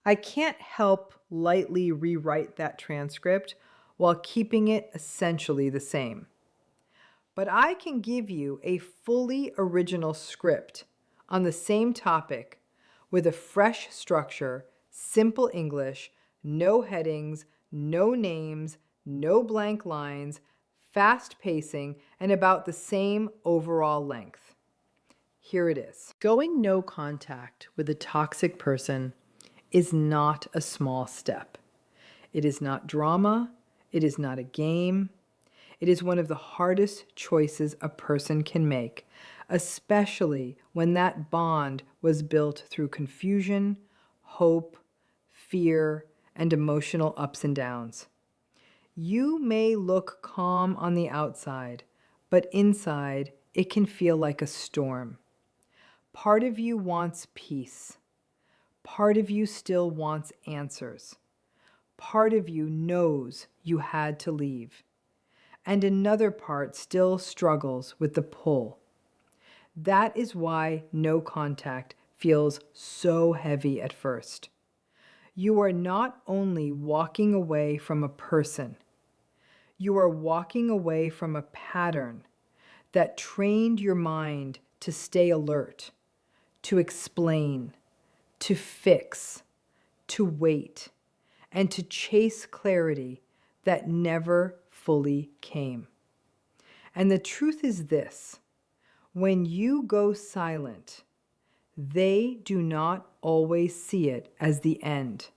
I can't help lightly rewrite that transcript while keeping it essentially the same. But I can give you a fully original script on the same topic with a fresh structure, simple English, no headings, no names, no blank lines, fast pacing, and about the same overall length. Here it is. Going no contact with a toxic person is not a small step. It is not drama. It is not a game. It is one of the hardest choices a person can make, especially when that bond was built through confusion, hope, fear, and emotional ups and downs. You may look calm on the outside, but inside it can feel like a storm. Part of you wants peace. Part of you still wants answers. Part of you knows you had to leave. And another part still struggles with the pull. That is why no contact feels so heavy at first. You are not only walking away from a person, you are walking away from a pattern that trained your mind to stay alert, to explain, to fix, to wait, and to chase clarity that never fully came. And the truth is this: when you go silent, they do not always see it as the end.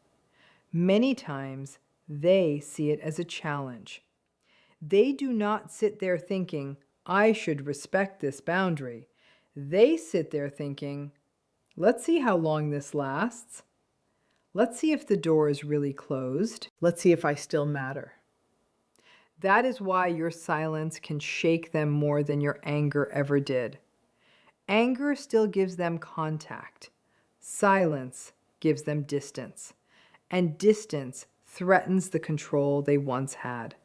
Many times, they see it as a challenge. They do not sit there thinking, I should respect this boundary. They sit there thinking, let's see how long this lasts. Let's see if the door is really closed. Let's see if I still matter. That is why your silence can shake them more than your anger ever did. Anger still gives them contact. Silence gives them distance. And distance threatens the control they once had.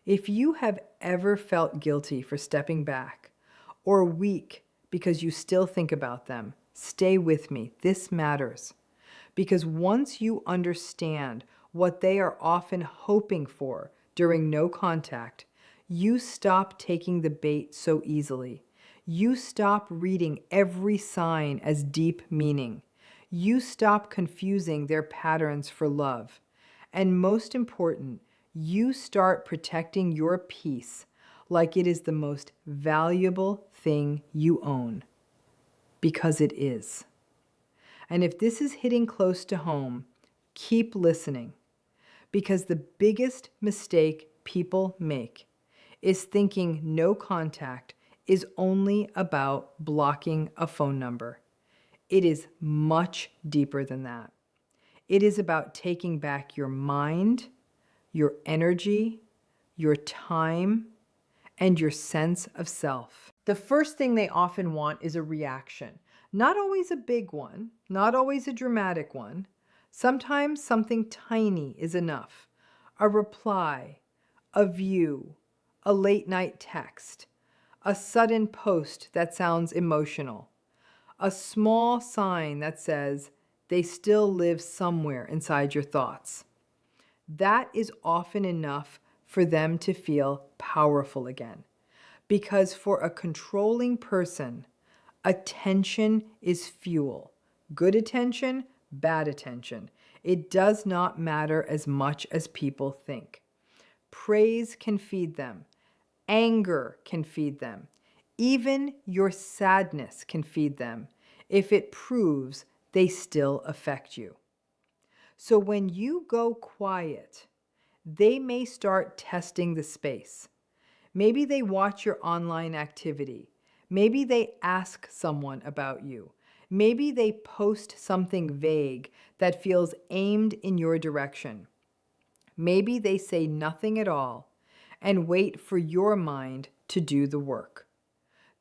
If you have ever felt guilty for stepping back, or weak because you still think about them, stay with me. This matters. Because once you understand what they are often hoping for during no contact, you stop taking the bait so easily. You stop reading every sign as deep meaning. You stop confusing their patterns for love. And most important, you start protecting your peace like it is the most valuable thing you own. Because it is. And if this is hitting close to home, keep listening. Because the biggest mistake people make is thinking no contact is only about blocking a phone number. It is much deeper than that. It is about taking back your mind, your energy, your time, and your sense of self. The first thing they often want is a reaction. Not always a big one, not always a dramatic one. Sometimes something tiny is enough. A reply, a view, a late night text, a sudden post that sounds emotional, a small sign that says they still live somewhere inside your thoughts. That is often enough for them to feel powerful again. Because for a controlling person, attention is fuel. Good attention, bad attention. It does not matter as much as people think. Praise can feed them. Anger can feed them. Even your sadness can feed them if it proves they still affect you. So when you go quiet, they may start testing the space. Maybe they watch your online activity. Maybe they ask someone about you. Maybe they post something vague that feels aimed in your direction. Maybe they say nothing at all and wait for your mind to do the work.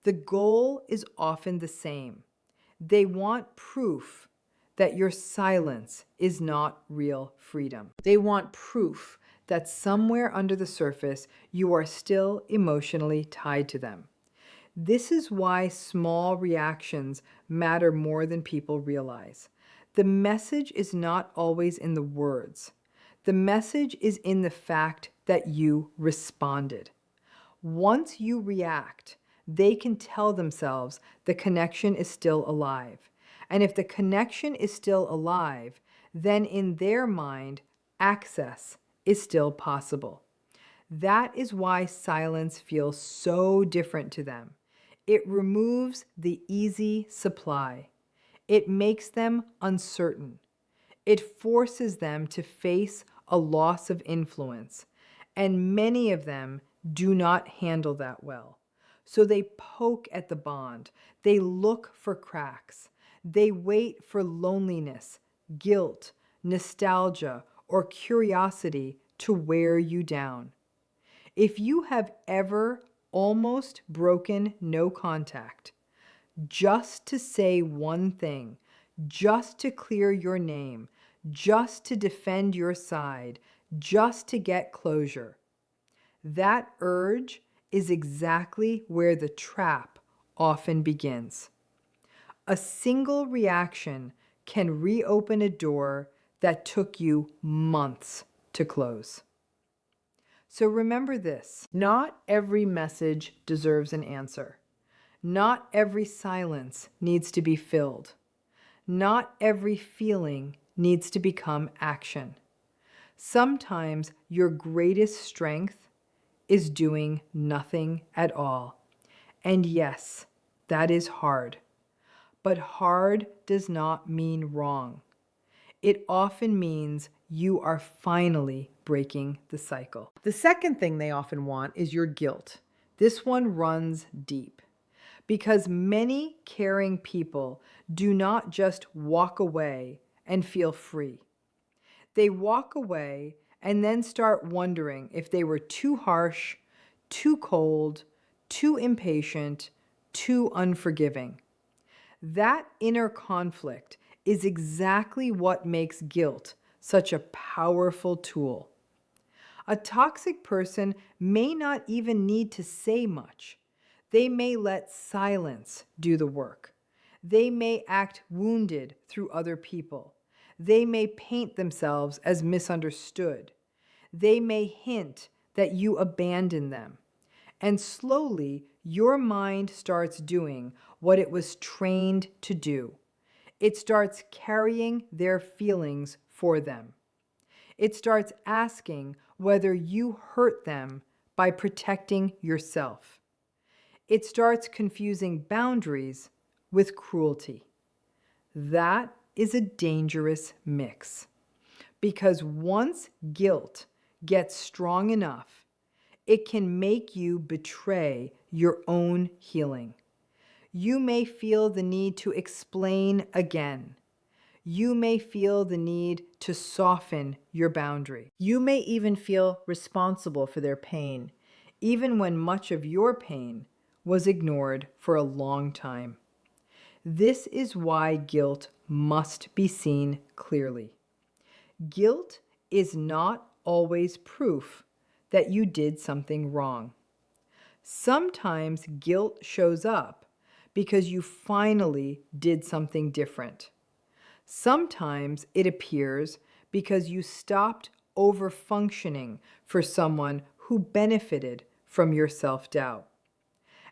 The goal is often the same. They want proof that your silence is not real freedom. They want proof that somewhere under the surface you are still emotionally tied to them. This is why small reactions matter more than people realize. The message is not always in the words. The message is in the fact that you responded. Once you react, they can tell themselves the connection is still alive. And if the connection is still alive, then in their mind, access is still possible. That is why silence feels so different to them. It removes the easy supply. It makes them uncertain. It forces them to face a loss of influence, and many of them do not handle that well. So they poke at the bond, they look for cracks, they wait for loneliness, guilt, nostalgia, or curiosity to wear you down. If you have ever almost broken no contact, just to say one thing, just to clear your name, just to defend your side, just to get closure. That urge is exactly where the trap often begins. A single reaction can reopen a door that took you months to close. So remember this: not every message deserves an answer. Not every silence needs to be filled. Not every feeling needs to become action. Sometimes your greatest strength is doing nothing at all. And yes, that is hard. But hard does not mean wrong. It often means you are finally breaking the cycle. The second thing they often want is your guilt. This one runs deep, because many caring people do not just walk away and feel free. They walk away and then start wondering if they were too harsh, too cold, too impatient, too unforgiving. That inner conflict is exactly what makes guilt such a powerful tool. A toxic person may not even need to say much. They may let silence do the work. They may act wounded through other people. They may paint themselves as misunderstood. They may hint that you abandon them. And slowly, your mind starts doing what it was trained to do. It starts carrying their feelings for them. It starts asking whether you hurt them by protecting yourself. It starts confusing boundaries with cruelty. That is a dangerous mix, because once guilt gets strong enough, it can make you betray your own healing. You may feel the need to explain again. You may feel the need to soften your boundary. You may even feel responsible for their pain, even when much of your pain was ignored for a long time. This is why guilt must be seen clearly. Guilt is not always proof that you did something wrong. Sometimes guilt shows up because you finally did something different. Sometimes it appears because you stopped over-functioning for someone who benefited from your self-doubt.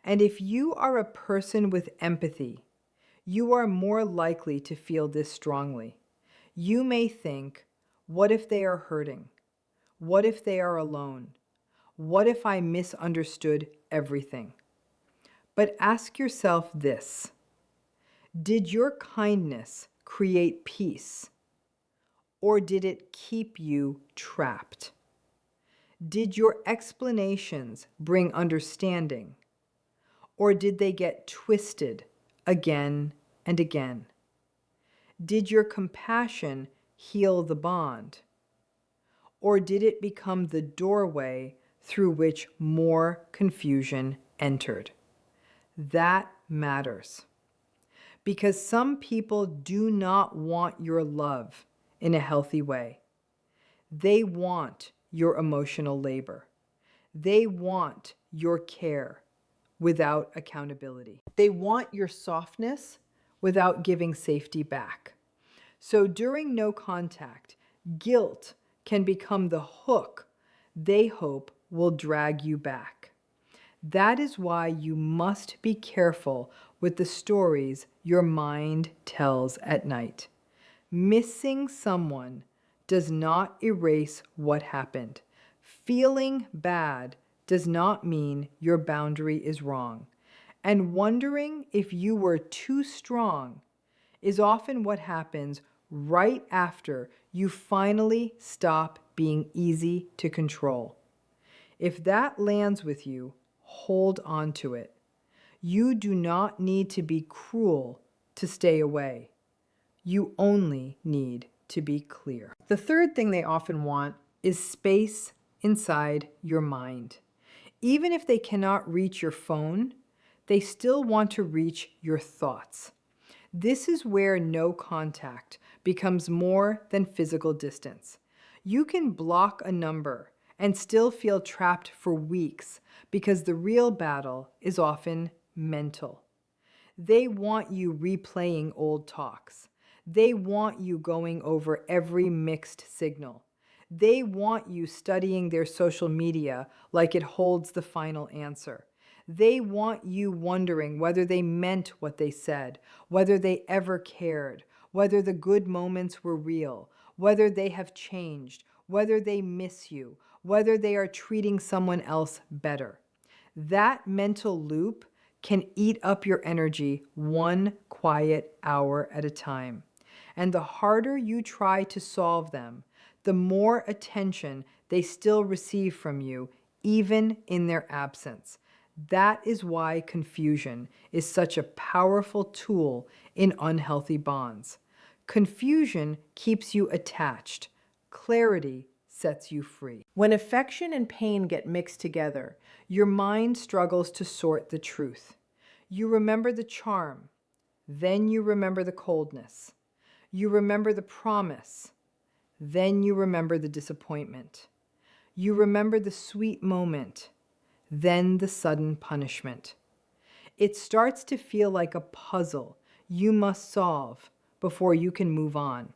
And if you are a person with empathy, you are more likely to feel this strongly. You may think, what if they are hurting? What if they are alone? What if I misunderstood everything? But ask yourself this: did your kindness create peace, or did it keep you trapped? Did your explanations bring understanding, or did they get twisted again and again? Did your compassion heal the bond, or did it become the doorway through which more confusion entered? That matters, because some people do not want your love in a healthy way. They want your emotional labor. They want your care without accountability. They want your softness without giving safety back. So during no contact, guilt can become the hook they hope will drag you back. That is why you must be careful with the stories your mind tells at night. Missing someone does not erase what happened. Feeling bad does not mean your boundary is wrong. And wondering if you were too strong is often what happens right after you finally stop being easy to control. If that lands with you, hold on to it. You do not need to be cruel to stay away. You only need to be clear. The third thing they often want is space inside your mind. Even if they cannot reach your phone, they still want to reach your thoughts. This is where no contact becomes more than physical distance. You can block a number and still feel trapped for weeks because the real battle is often mental. They want you replaying old talks. They want you going over every mixed signal. They want you studying their social media like it holds the final answer. They want you wondering whether they meant what they said, whether they ever cared, whether the good moments were real, whether they have changed, whether they miss you, whether they are treating someone else better. That mental loop can eat up your energy one quiet hour at a time. And the harder you try to solve them, the more attention they still receive from you, even in their absence. That is why confusion is such a powerful tool in unhealthy bonds. Confusion keeps you attached. Clarity sets you free. When affection and pain get mixed together, your mind struggles to sort the truth. You remember the charm, then you remember the coldness. You remember the promise, then you remember the disappointment. You remember the sweet moment, then the sudden punishment. It starts to feel like a puzzle you must solve before you can move on.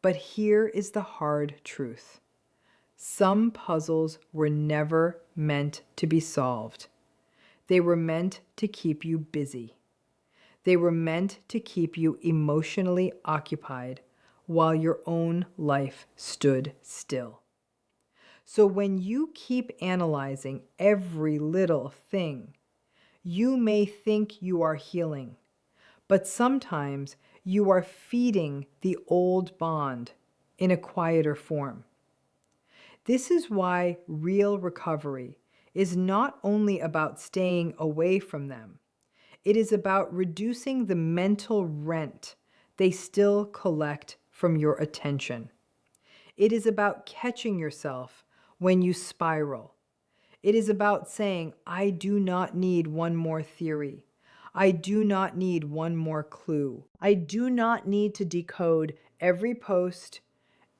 But here is the hard truth. Some puzzles were never meant to be solved. They were meant to keep you busy. They were meant to keep you emotionally occupied while your own life stood still. So when you keep analyzing every little thing, you may think you are healing, but sometimes you are feeding the old bond in a quieter form. This is why real recovery is not only about staying away from them, it is about reducing the mental rent they still collect from your attention. It is about catching yourself when you spiral. It is about saying, I do not need one more theory. I do not need one more clue. I do not need to decode every post,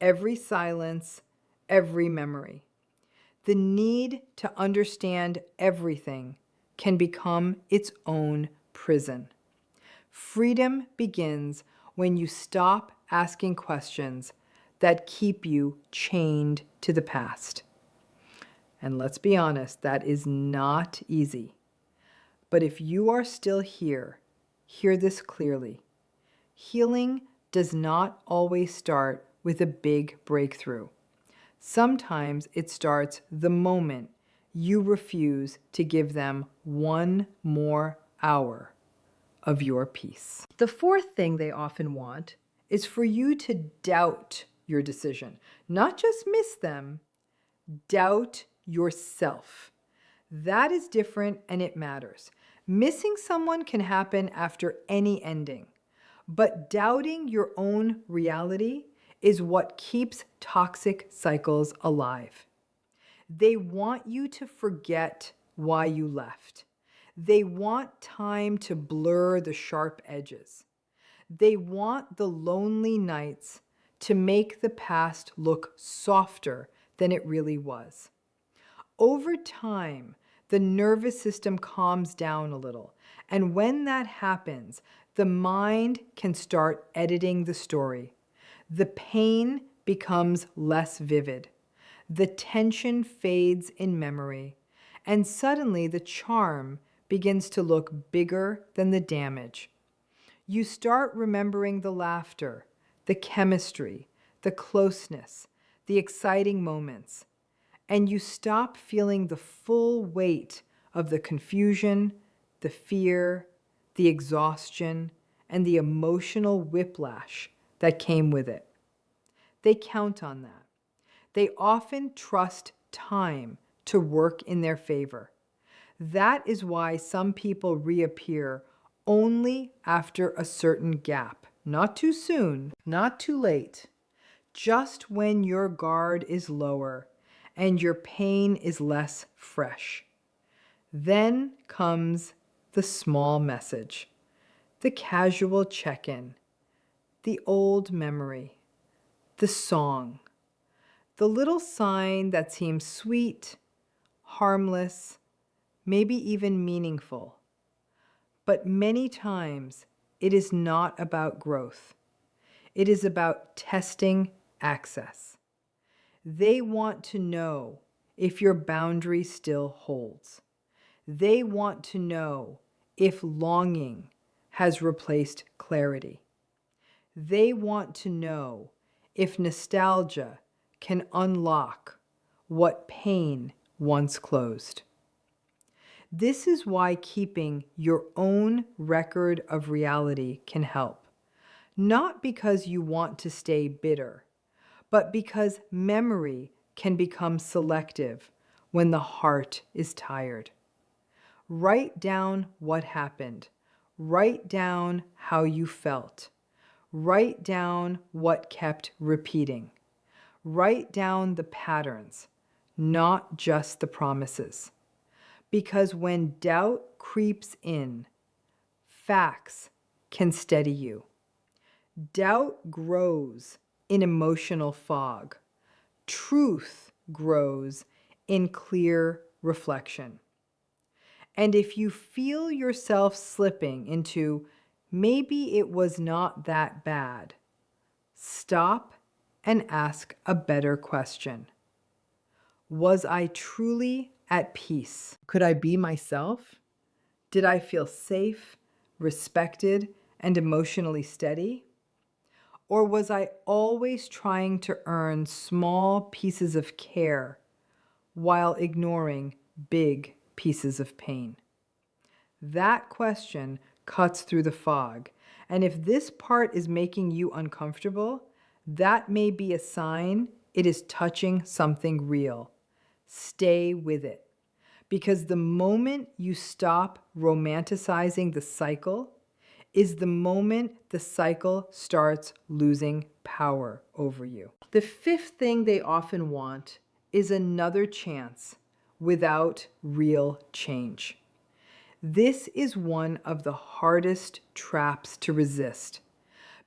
every silence, every memory. The need to understand everything can become its own prison. Freedom begins when you stop asking questions that keep you chained to the past. And let's be honest, that is not easy. But if you are still here, hear this clearly. Healing does not always start with a big breakthrough. Sometimes it starts the moment you refuse to give them one more hour of your peace. The fourth thing they often want is for you to doubt your decision. Not just miss them, doubt yourself. That is different and it matters. Missing someone can happen after any ending, but doubting your own reality is what keeps toxic cycles alive. They want you to forget why you left. They want time to blur the sharp edges. They want the lonely nights to make the past look softer than it really was. Over time, the nervous system calms down a little, and when that happens, the mind can start editing the story. The pain becomes less vivid. The tension fades in memory, and suddenly the charm begins to look bigger than the damage. You start remembering the laughter, the chemistry, the closeness, the exciting moments, and you stop feeling the full weight of the confusion, the fear, the exhaustion, and the emotional whiplash that came with it. They count on that. They often trust time to work in their favor. That is why some people reappear only after a certain gap. Not too soon, not too late. Just when your guard is lower and your pain is less fresh. Then comes the small message, the casual check-in, the old memory, the song, the little sign that seems sweet, harmless, maybe even meaningful. But many times it is not about growth. It is about testing access. They want to know if your boundary still holds. They want to know if longing has replaced clarity. They want to know if nostalgia can unlock what pain once closed. This is why keeping your own record of reality can help. Not because you want to stay bitter, but because memory can become selective when the heart is tired. Write down what happened. Write down how you felt. Write down what kept repeating. Write down the patterns, not just the promises. Because when doubt creeps in, facts can steady you. Doubt grows in emotional fog. Truth grows in clear reflection. And if you feel yourself slipping into maybe it was not that bad, stop and ask a better question. Was I truly at peace? Could I be myself? Did I feel safe, respected, and emotionally steady? Or was I always trying to earn small pieces of care while ignoring big pieces of pain? That question cuts through the fog. And if this part is making you uncomfortable, that may be a sign it is touching something real. Stay with it. Because the moment you stop romanticizing the cycle is the moment the cycle starts losing power over you. The fifth thing they often want is another chance without real change. This is one of the hardest traps to resist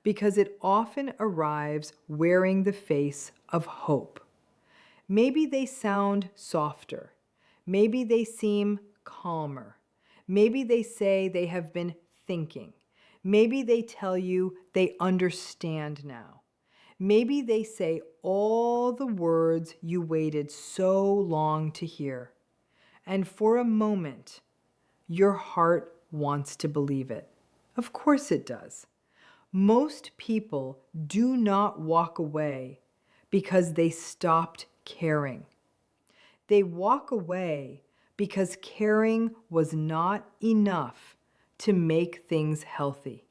because it often arrives wearing the face of hope. Maybe they sound softer. Maybe they seem calmer. Maybe they say they have been thinking. Maybe they tell you they understand now. Maybe they say all the words you waited so long to hear. And for a moment, your heart wants to believe it. Of course it does. Most people do not walk away because they stopped caring. They walk away because caring was not enough to make things healthy.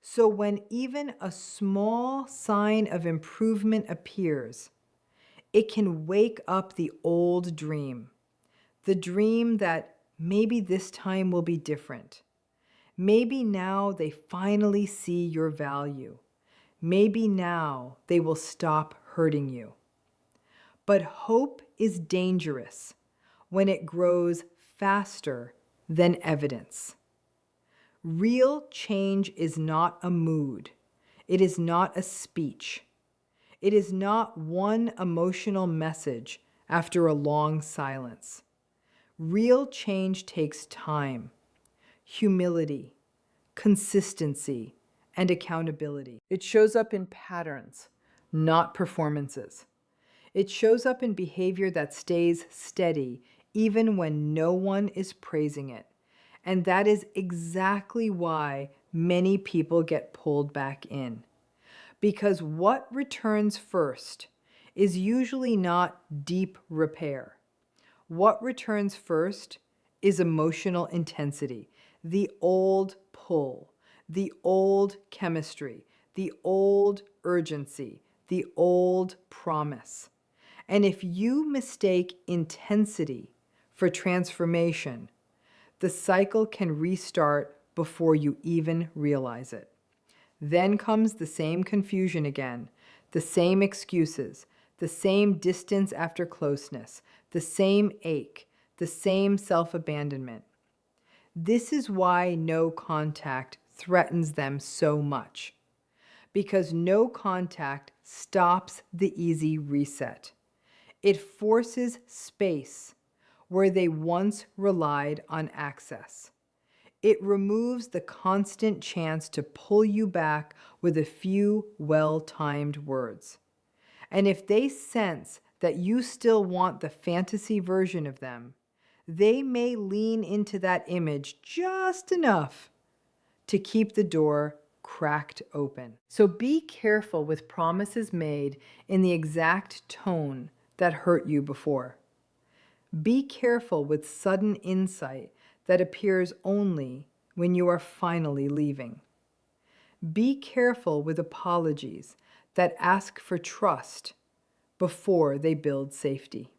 So when even a small sign of improvement appears, it can wake up the old dream, the dream that maybe this time will be different. Maybe now they finally see your value. Maybe now they will stop hurting you. But hope is dangerous when it grows faster than evidence. Real change is not a mood. It is not a speech. It is not one emotional message after a long silence. Real change takes time, humility, consistency, and accountability. It shows up in patterns, not performances. It shows up in behavior that stays steady even when no one is praising it. And that is exactly why many people get pulled back in. Because what returns first is usually not deep repair. What returns first is emotional intensity, the old pull, the old chemistry, the old urgency, the old promise. And if you mistake intensity for transformation, the cycle can restart before you even realize it. Then comes the same confusion again, the same excuses, the same distance after closeness, the same ache, the same self-abandonment. This is why no contact threatens them so much, because no contact stops the easy reset. It forces space where they once relied on access. It removes the constant chance to pull you back with a few well-timed words. And if they sense that you still want the fantasy version of them, they may lean into that image just enough to keep the door cracked open. So be careful with promises made in the exact tone that hurt you before. Be careful with sudden insight that appears only when you are finally leaving. Be careful with apologies that ask for trust before they build safety.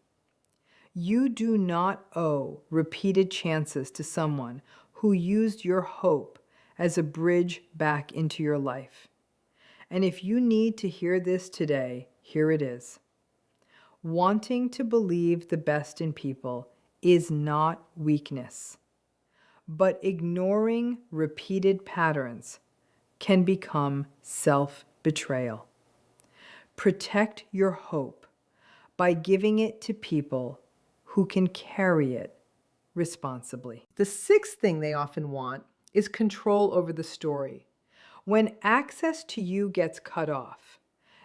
You do not owe repeated chances to someone who used your hope as a bridge back into your life. And if you need to hear this today, here it is. Wanting to believe the best in people is not weakness, but ignoring repeated patterns can become self-betrayal. Protect your hope by giving it to people who can carry it responsibly. The sixth thing they often want is control over the story. When access to you gets cut off,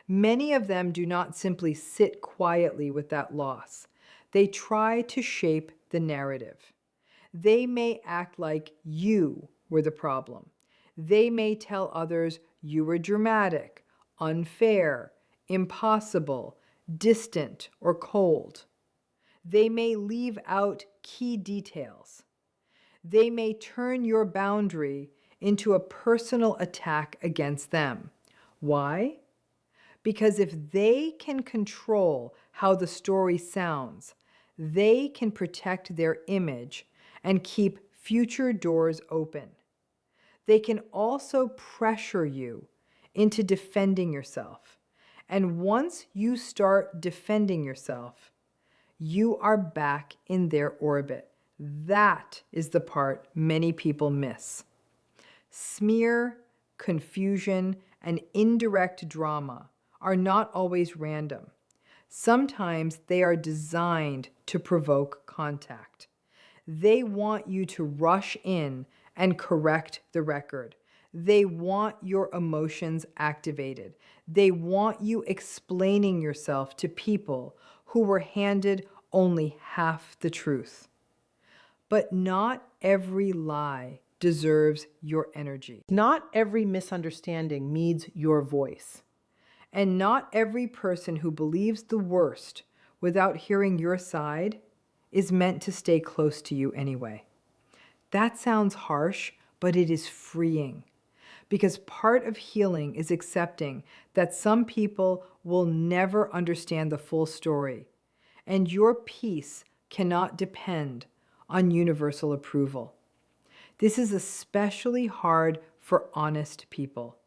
many of them do not simply sit quietly with that loss. They try to shape the narrative. They may act like you were the problem. They may tell others you were dramatic, unfair, impossible, distant, or cold. They may leave out key details. They may turn your boundary into a personal attack against them. Why? Because if they can control how the story sounds, they can protect their image and keep future doors open. They can also pressure you into defending yourself. And once you start defending yourself, you are back in their orbit. That is the part many people miss. Smear, confusion, and indirect drama are not always random. Sometimes they are designed to provoke contact. They want you to rush in and correct the record. They want your emotions activated. They want you explaining yourself to people who were handed only half the truth. But not every lie deserves your energy. Not every misunderstanding needs your voice. And not every person who believes the worst without hearing your side is meant to stay close to you anyway. That sounds harsh, but it is freeing. Because part of healing is accepting that some people will never understand the full story, and your peace cannot depend on universal approval. This is especially hard for honest people.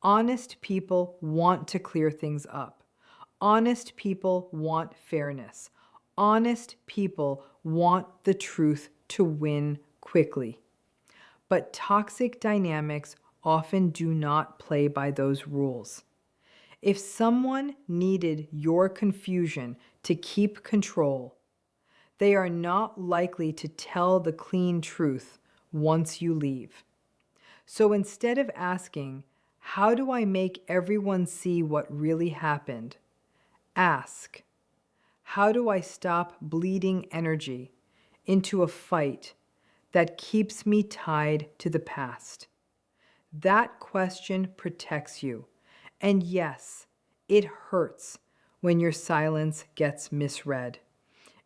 Honest people want to clear things up. Honest people want fairness. Honest people want the truth to win quickly. But toxic dynamics often do not play by those rules. If someone needed your confusion to keep control, they are not likely to tell the clean truth once you leave. So instead of asking, how do I make everyone see what really happened? Ask, how do I stop bleeding energy into a fight that keeps me tied to the past? That question protects you. And yes, it hurts when your silence gets misread.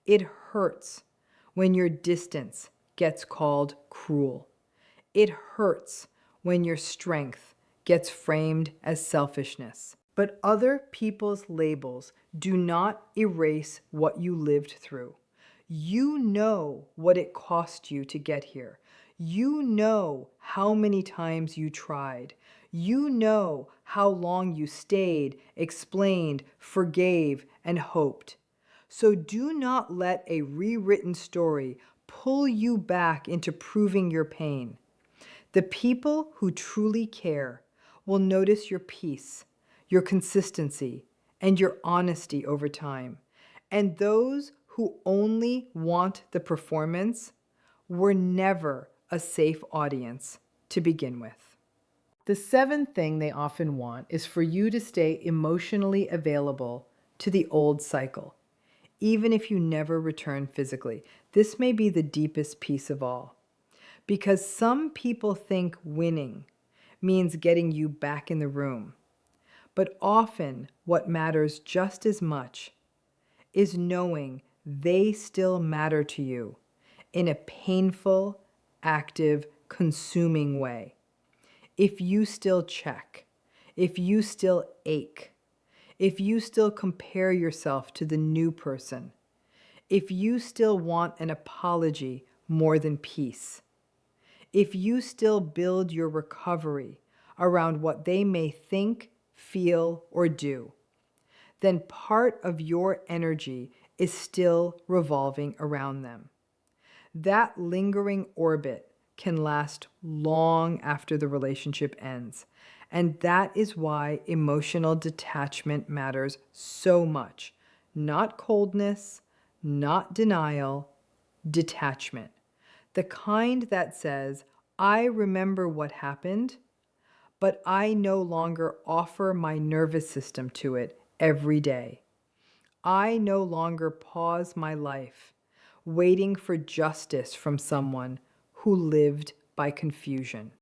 It hurts when your distance gets called cruel. It hurts when your strength gets framed as selfishness. But other people's labels do not erase what you lived through. You know what it cost you to get here. You know how many times you tried. You know how long you stayed, explained, forgave, and hoped. So do not let a rewritten story pull you back into proving your pain. The people who truly care will notice your peace, your consistency, and your honesty over time. And those who only want the performance were never a safe audience to begin with. The seventh thing they often want is for you to stay emotionally available to the old cycle, even if you never return physically. This may be the deepest piece of all. Because some people think winning means getting you back in the room. But often, what matters just as much is knowing they still matter to you in a painful, active, consuming way. If you still check, if you still ache, if you still compare yourself to the new person, if you still want an apology more than peace, if you still build your recovery around what they may think, feel, or do, then part of your energy is still revolving around them. That lingering orbit can last long after the relationship ends. And that is why emotional detachment matters so much. Not coldness, not denial, detachment. The kind that says, I remember what happened, but I no longer offer my nervous system to it every day. I no longer pause my life waiting for justice from someone who lived by confusion.